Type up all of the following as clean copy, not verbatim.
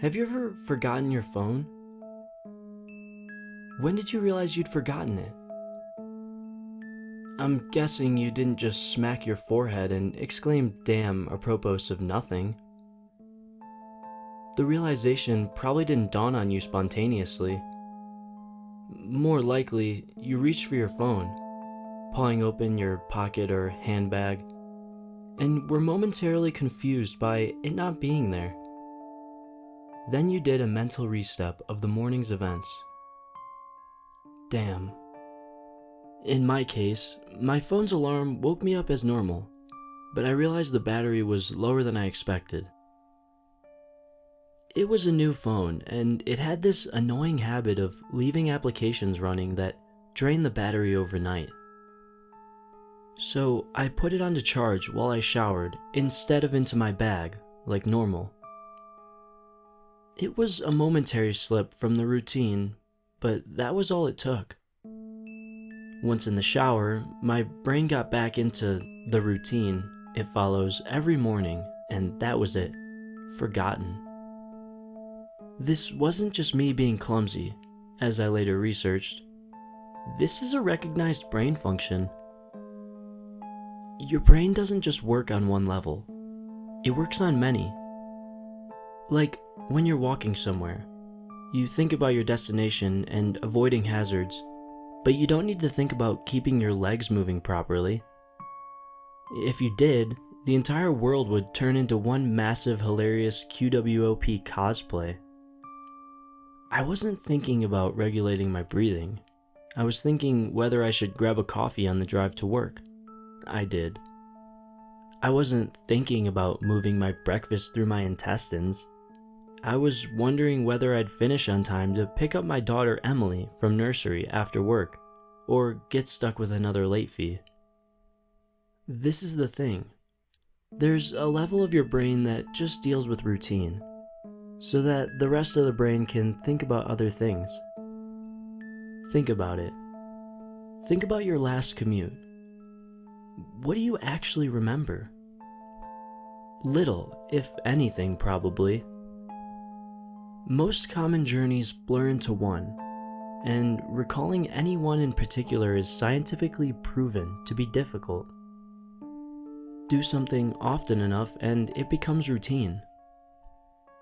Have you ever forgotten your phone? When did you realize you'd forgotten it? I'm guessing you didn't just smack your forehead and exclaim damn apropos of nothing. The realization probably didn't dawn on you spontaneously. More likely, you reached for your phone, pawing open your pocket or handbag, and were momentarily confused by it not being there. Then you did a mental restep of the morning's events. Damn. In my case, my phone's alarm woke me up as normal, but I realized the battery was lower than I expected. It was a new phone, and it had this annoying habit of leaving applications running that drained the battery overnight. So I put it on to charge while I showered instead of into my bag, like normal. It was a momentary slip from the routine, but that was all it took. Once in the shower, my brain got back into the routine it follows every morning, and that was it. Forgotten. This wasn't just me being clumsy, as I later researched. This is a recognized brain function. Your brain doesn't just work on one level. It works on many. Like when you're walking somewhere, you think about your destination and avoiding hazards, but you don't need to think about keeping your legs moving properly. If you did, the entire world would turn into one massive hilarious QWOP cosplay. I wasn't thinking about regulating my breathing. I was thinking whether I should grab a coffee on the drive to work. I did. I wasn't thinking about moving my breakfast through my intestines. I was wondering whether I'd finish on time to pick up my daughter Emily from nursery after work, or get stuck with another late fee. This is the thing. There's a level of your brain that just deals with routine, so that the rest of the brain can think about other things. Think about it. Think about your last commute. What do you actually remember? Little, if anything, probably. Most common journeys blur into one, and recalling any one in particular is scientifically proven to be difficult. Do something often enough and it becomes routine.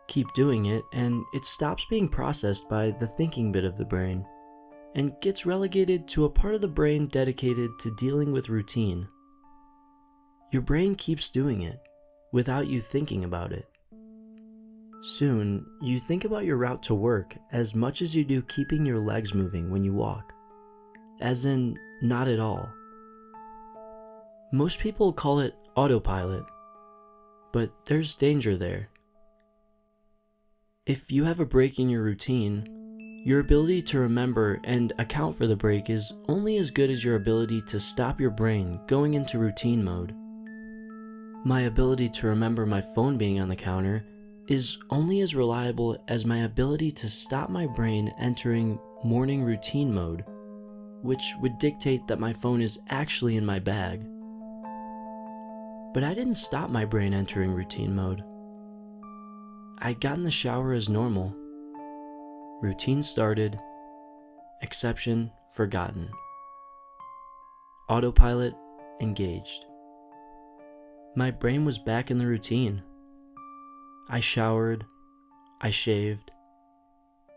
Keep doing it and it stops being processed by the thinking bit of the brain, and gets relegated to a part of the brain dedicated to dealing with routine. Your brain keeps doing it, without you thinking about it. Soon, you think about your route to work as much as you do keeping your legs moving when you walk. As in, not at all. Most people call it autopilot, but there's danger there. If you have a break in your routine, your ability to remember and account for the break is only as good as your ability to stop your brain going into routine mode. My ability to remember my phone being on the counter is only as reliable as my ability to stop my brain entering morning routine mode, which would dictate that my phone is actually in my bag. But I didn't stop my brain entering routine mode. I got in the shower as normal. Routine started. Exception forgotten. Autopilot engaged. My brain was back in the routine. I showered. I shaved.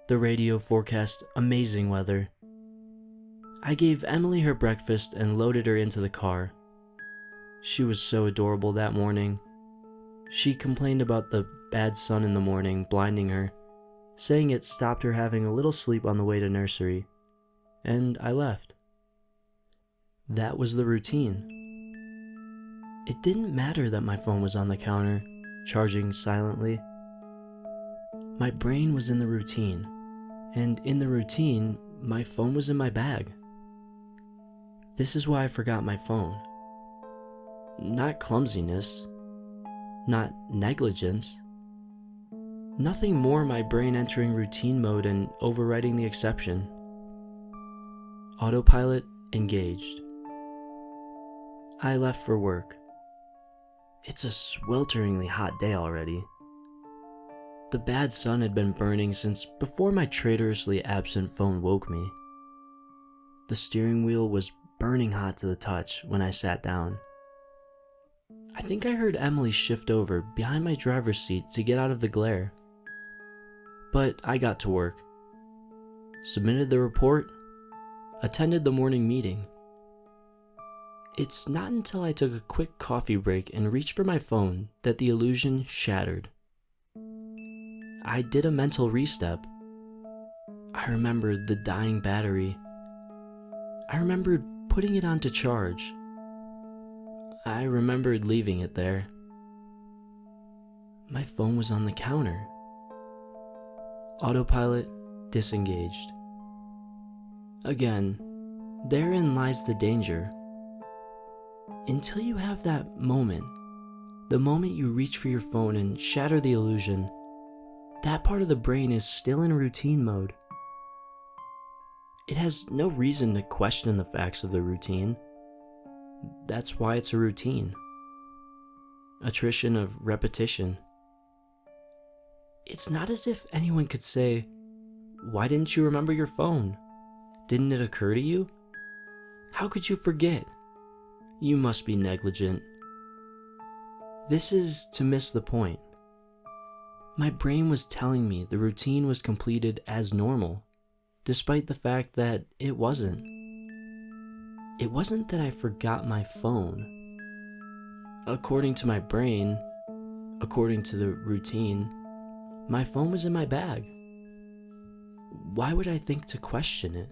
The radio forecast amazing weather. I gave Emily her breakfast and loaded her into the car. She was so adorable that morning. She complained about the bad sun in the morning blinding her, saying it stopped her having a little sleep on the way to nursery, and I left. That was the routine. It didn't matter that my phone was on the counter, charging silently. My brain was in the routine, and in the routine, my phone was in my bag. This is why I forgot my phone. Not clumsiness, not negligence. Nothing more my brain entering routine mode and overriding the exception. Autopilot engaged. I left for work. It's a swelteringly hot day already. The bad sun had been burning since before my traitorously absent phone woke me. The steering wheel was burning hot to the touch when I sat down. I think I heard Emily shift over behind my driver's seat to get out of the glare. But I got to work, submitted the report, attended the morning meeting. It's not until I took a quick coffee break and reached for my phone that the illusion shattered. I did a mental restep. I remembered the dying battery. I remembered putting it on to charge. I remembered leaving it there. My phone was on the counter. Autopilot disengaged. Again, therein lies the danger. Until you have that moment, the moment you reach for your phone and shatter the illusion, that part of the brain is still in routine mode. It has no reason to question the facts of the routine. That's why it's a routine. Attrition of repetition. It's not as if anyone could say, "Why didn't you remember your phone? Didn't it occur to you? How could you forget? You must be negligent." This is to miss the point. My brain was telling me the routine was completed as normal, despite the fact that it wasn't. It wasn't that I forgot my phone. According to my brain, according to the routine, my phone was in my bag. Why would I think to question it?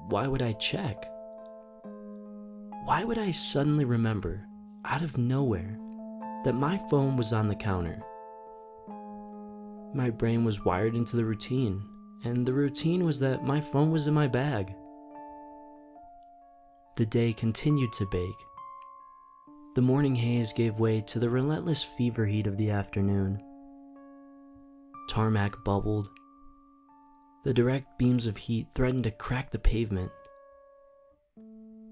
Why would I check? Why would I suddenly remember, out of nowhere, that my phone was on the counter? My brain was wired into the routine, and the routine was that my phone was in my bag. The day continued to bake. The morning haze gave way to the relentless fever heat of the afternoon. Tarmac bubbled. The direct beams of heat threatened to crack the pavement.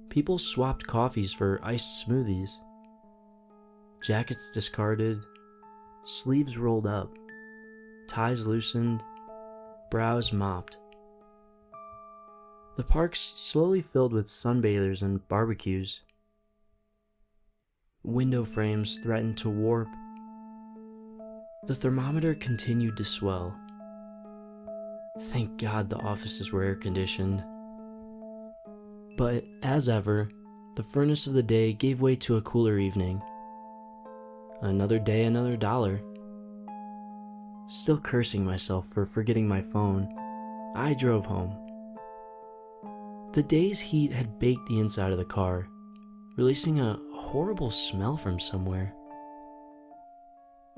People swapped coffees for iced smoothies. Jackets discarded, sleeves rolled up, ties loosened, brows mopped. The parks slowly filled with sunbathers and barbecues. Window frames threatened to warp. The thermometer continued to swell. Thank God the offices were air-conditioned. But, as ever, the furnace of the day gave way to a cooler evening. Another day, another dollar. Still cursing myself for forgetting my phone, I drove home. The day's heat had baked the inside of the car, releasing a horrible smell from somewhere.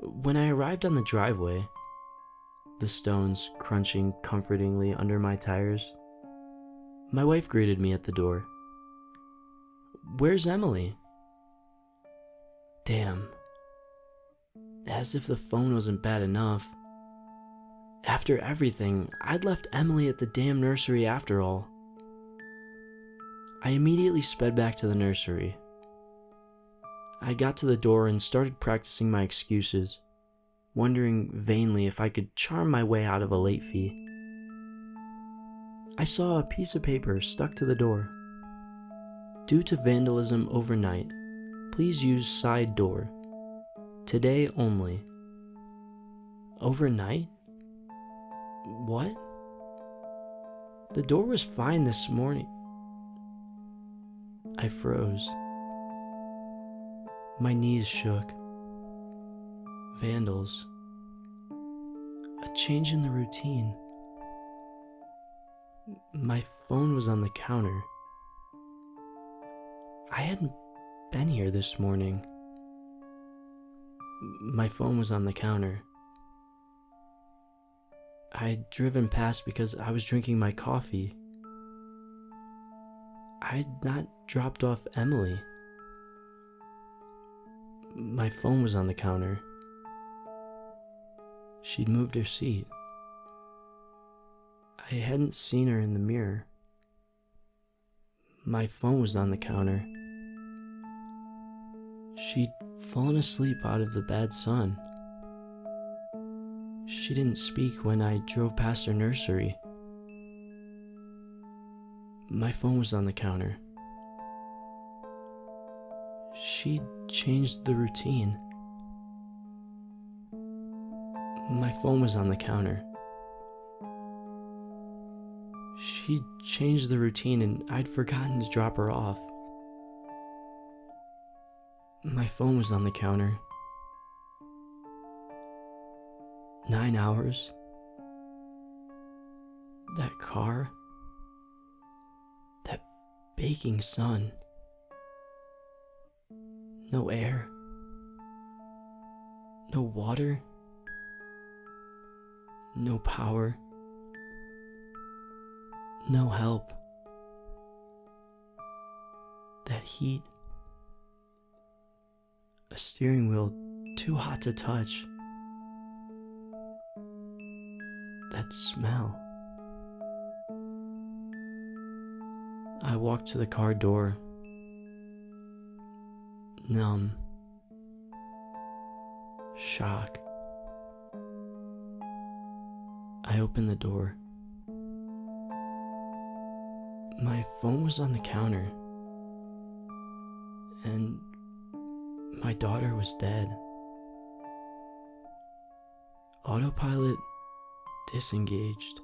When I arrived on the driveway, the stones crunching comfortingly under my tires, my wife greeted me at the door. "Where's Emily?" Damn. As if the phone wasn't bad enough. After everything, I'd left Emily at the damn nursery after all. I immediately sped back to the nursery. I got to the door and started practicing my excuses, wondering vainly if I could charm my way out of a late fee. I saw a piece of paper stuck to the door. "Due to vandalism overnight, please use side door. Today only." Overnight? What? The door was fine this morning. I froze. My knees shook. Vandals. A change in the routine. My phone was on the counter. I hadn't been here this morning. My phone was on the counter. I'd driven past because I was drinking my coffee. I'd not dropped off Emily. My phone was on the counter. She'd moved her seat. I hadn't seen her in the mirror. My phone was on the counter. She'd fallen asleep out of the bad sun. She didn't speak when I drove past her nursery. My phone was on the counter. She changed the routine. My phone was on the counter. She changed the routine and I'd forgotten to drop her off. My phone was on the counter. 9 hours. That car. That baking sun. No air. No water. No power. No help. That heat. A steering wheel too hot to touch. That smell. I walked to the car door. Numb. Shock. I opened the door. My phone was on the counter. And my daughter was dead. Autopilot disengaged.